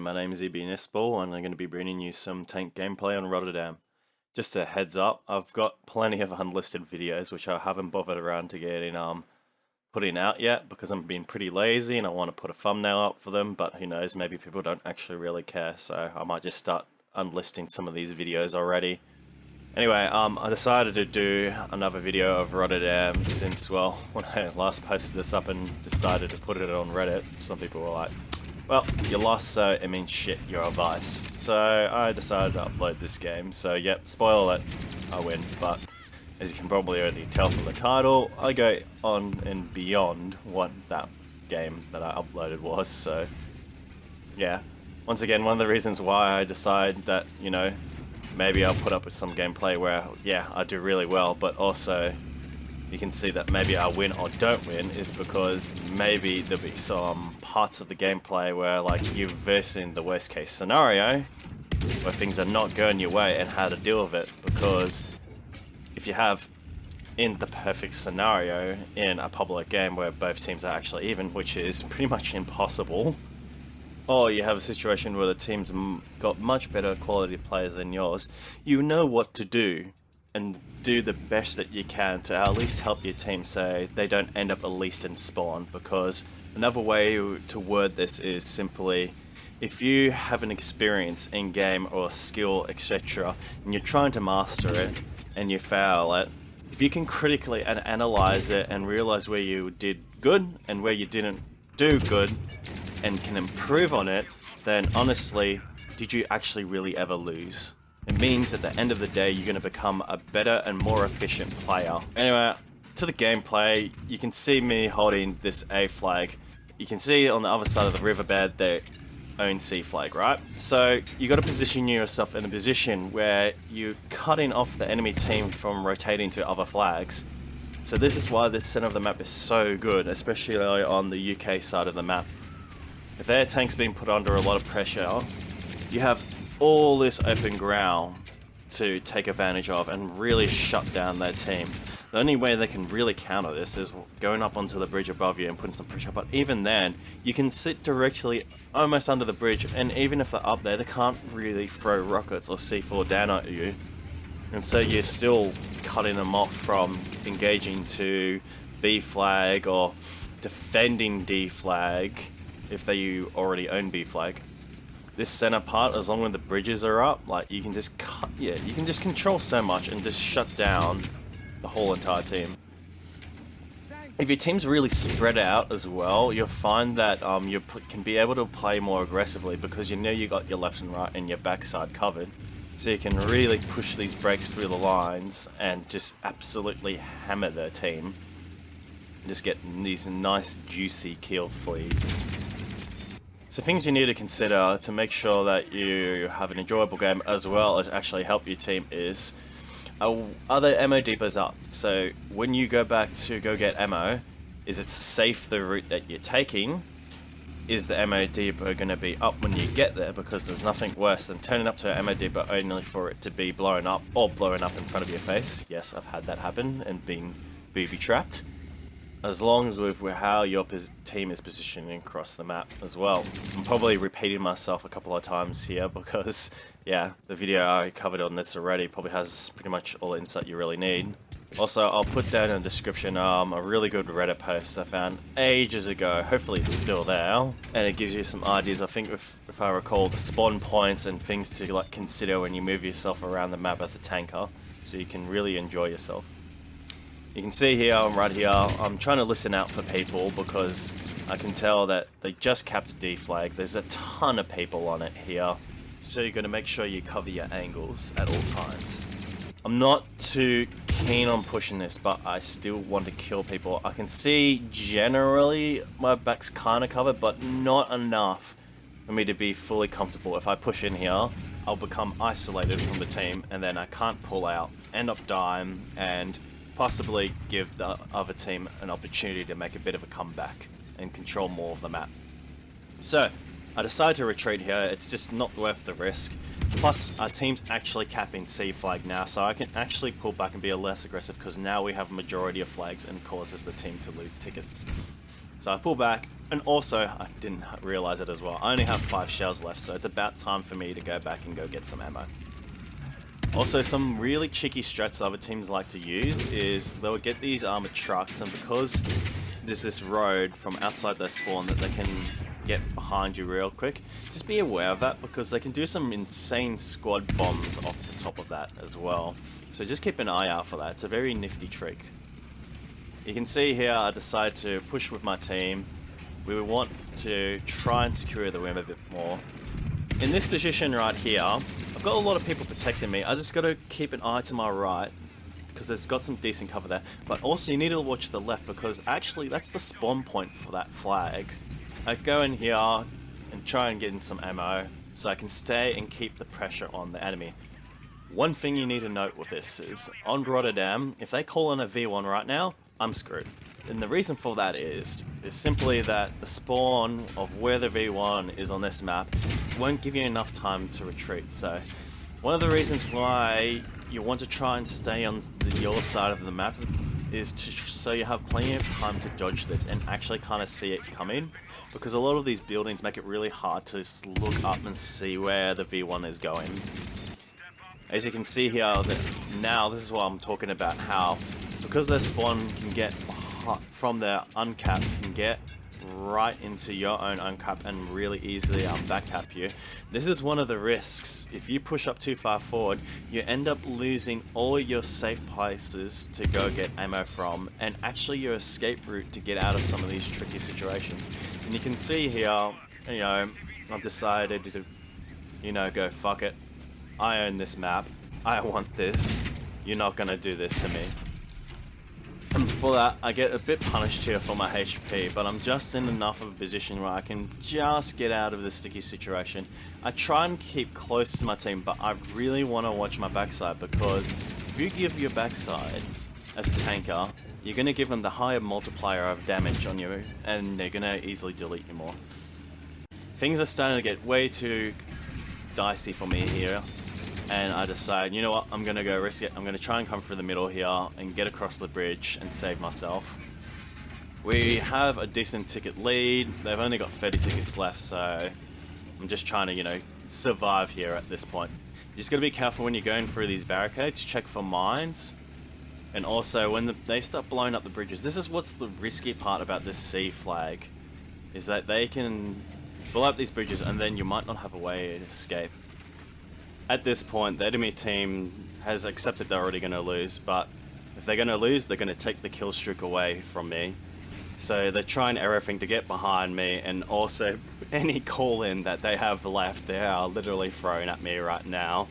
my name is EB-Knispel and I'm going to be bringing you some tank gameplay on Rotterdam. Just a heads up, I've got plenty of unlisted videos which I haven't bothered around to getting putting out yet because I'm being pretty lazy and I want to put a thumbnail up for them, but who knows, maybe people don't actually really care, so I might just start unlisting some of these videos already. Anyway, I decided to do another video of Rotterdam since, well, when I last posted this up and decided to put it on Reddit, some people were like, well, you lost, so it means shit, you're a vice. So I decided to upload this game, so yep, spoiler alert, I win, but as you can probably already tell from the title, I go on and beyond what that game that I uploaded was, so yeah. Once again, one of the reasons why I decide that, you know, maybe I'll put up with some gameplay where, yeah, I do really well, but also you can see that maybe I win or don't win is because maybe there'll be some parts of the gameplay where, like, you're versing the worst case scenario where things are not going your way and how to deal with it, because if you have in the perfect scenario in a public game where both teams are actually even, which is pretty much impossible, or you have a situation where the team's got much better quality of players than yours, you know what to do and do the best that you can to at least help your team so they don't end up at least in spawn. Because another way to word this is simply, if you have an experience in game or skill, etc., and you're trying to master it and you fail it, if you can critically analyze it and realize where you did good and where you didn't do good and can improve on it, then honestly, did you actually really ever lose? It means at the end of the day, you're going to become a better and more efficient player. Anyway, to the gameplay, you can see me holding this A flag. You can see on the other side of the riverbed their own C flag, right? So you got to position yourself in a position where you're cutting off the enemy team from rotating to other flags. So this is why this center of the map is so good, especially on the UK side of the map. If their tank's being put under a lot of pressure, you have all this open ground to take advantage of and really shut down their team. The only way they can really counter this is going up onto the bridge above you and putting some pressure, but even then, you can sit directly almost under the bridge, and even if they're up there, they can't really throw rockets or C4 down at you. And so you're still cutting them off from engaging to B flag or defending D flag if you already own B flag. This center part, as long as the bridges are up, like, you can just you can just control so much and just shut down the whole entire team. If your team's really spread out as well, you'll find that you can be able to play more aggressively because you know you got your left and right and your backside covered. So you can really push these breaks through the lines and just absolutely hammer their team. And just get these nice juicy kill feeds. So things you need to consider to make sure that you have an enjoyable game as well as actually help your team is, are there ammo depots up? So when you go back to go get ammo, is it safe the route that you're taking? Is the ammo depot going to be up when you get there? Because there's nothing worse than turning up to an ammo depot only for it to be blown up or blowing up in front of your face. Yes, I've had that happen and been booby trapped. As long as with how your team is positioning across the map as well. I'm probably repeating myself a couple of times here because, yeah, the video I covered on this already probably has pretty much all the insight you really need. Also, I'll put down in the description a really good Reddit post I found ages ago. Hopefully it's still there, and it gives you some ideas. I think if I recall, the spawn points and things to like consider when you move yourself around the map as a tanker, so you can really enjoy yourself. You can see here, right here, I'm trying to listen out for people because I can tell that they just capped D flag. There's a ton of people on it here, so you're going to make sure you cover your angles at all times. I'm not too keen on pushing this, but I still want to kill people. I can see generally my back's kind of covered, but not enough for me to be fully comfortable. If I push in here, I'll become isolated from the team, and then I can't pull out, end up dying, and possibly give the other team an opportunity to make a bit of a comeback and control more of the map. So I decided to retreat here. It's just not worth the risk. Plus our team's actually capping C flag now, so I can actually pull back and be less aggressive because now we have a majority of flags and causes the team to lose tickets. So I pull back, And also, I didn't realize it as well, I only have 5 shells left, so it's about time for me to go back and go get some ammo. Also, some really cheeky strats other teams like to use is they'll get these armored trucks, and because there's this road from outside their spawn that they can get behind you real quick, just be aware of that because they can do some insane squad bombs off the top of that as well. So just keep an eye out for that. It's a very nifty trick. You can see here I decided to push with my team. We want to try and secure the win a bit more. In this position right here, I've got a lot of people protecting me. I just got to keep an eye to my right because there's got some decent cover there. But also you need to watch the left because actually that's the spawn point for that flag. I go in here and try and get in some ammo so I can stay and keep the pressure on the enemy. One thing you need to note with this is on Rotterdam, if they call in a V1 right now, I'm screwed. And the reason for that is simply that the spawn of where the V1 is on this map won't give you enough time to retreat. So one of the reasons why you want to try and stay on your side of the map is so you have plenty of time to dodge this and actually kind of see it coming, because a lot of these buildings make it really hard to look up and see where the V1 is going. As you can see here, now this is what I'm talking about, how because their spawn can get from their uncap can get right into your own uncap and really easily backcap you. This is one of the risks. If you push up too far forward, you end up losing all your safe places to go get ammo from, and actually your escape route to get out of some of these tricky situations. And you can see here, you know, I've decided to, you know, go fuck it. I own this map. I want this. You're not gonna do this to me. And for that, I get a bit punished here for my HP, but I'm just in enough of a position where I can just get out of this sticky situation. I try and keep close to my team, but I really want to watch my backside, because if you give your backside as a tanker, you're going to give them the higher multiplier of damage on you, and they're going to easily delete you more. Things are starting to get way too dicey for me here. And I decide, you know what, I'm going to go risk it. I'm going to try and come through the middle here and get across the bridge and save myself. We have a decent ticket lead. They've only got 30 tickets left, so I'm just trying to, you know, survive here at this point. You just got to be careful when you're going through these barricades, check for mines. And also, when they start blowing up the bridges, this is what's the risky part about this C flag, is that they can blow up these bridges and then you might not have a way to escape. At this point, the enemy team has accepted they're already going to lose, but if they're going to lose, they're going to take the kill streak away from me. So they're trying everything to get behind me, and also any call-in that they have left, they are literally throwing at me right now,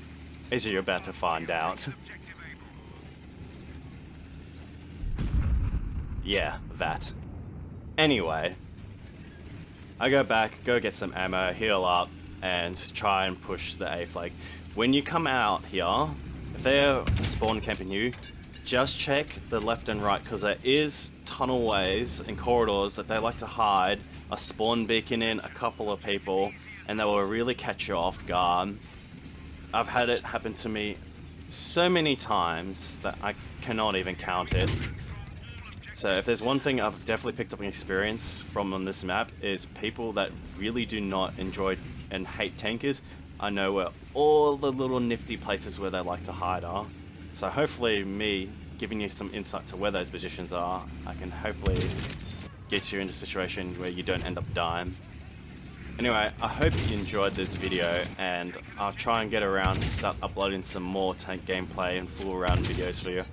as you're about to find out. Yeah, that. Anyway, I go back, go get some ammo, heal up, and try and push the A flag. When you come out here, if they're spawn camping you, just check the left and right, because there is tunnel ways and corridors that they like to hide a spawn beacon in, a couple of people, and they will really catch you off guard. I've had it happen to me so many times that I cannot even count it. So if there's one thing I've definitely picked up an experience from on this map, is people that really do not enjoy and hate tankers, I know where all the little nifty places where they like to hide are. So hopefully me giving you some insight to where those positions are, I can hopefully get you into a situation where you don't end up dying. Anyway, I hope you enjoyed this video, and I'll try and get around to start uploading some more tank gameplay and full round videos for you.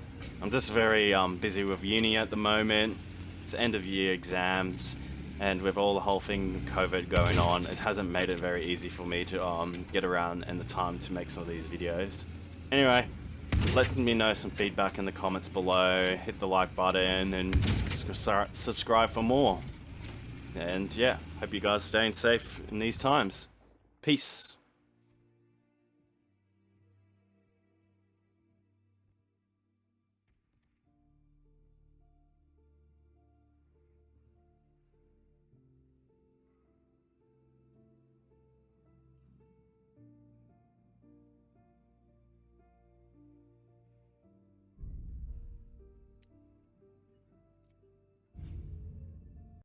I'm just very busy with uni at the moment. It's end of year exams, and with all the whole thing COVID going on, it hasn't made it very easy for me to get around and the time to make some of these videos. Anyway, let me know some feedback in the comments below, hit the like button, and subscribe for more. And yeah, hope you guys staying safe in these times. Peace.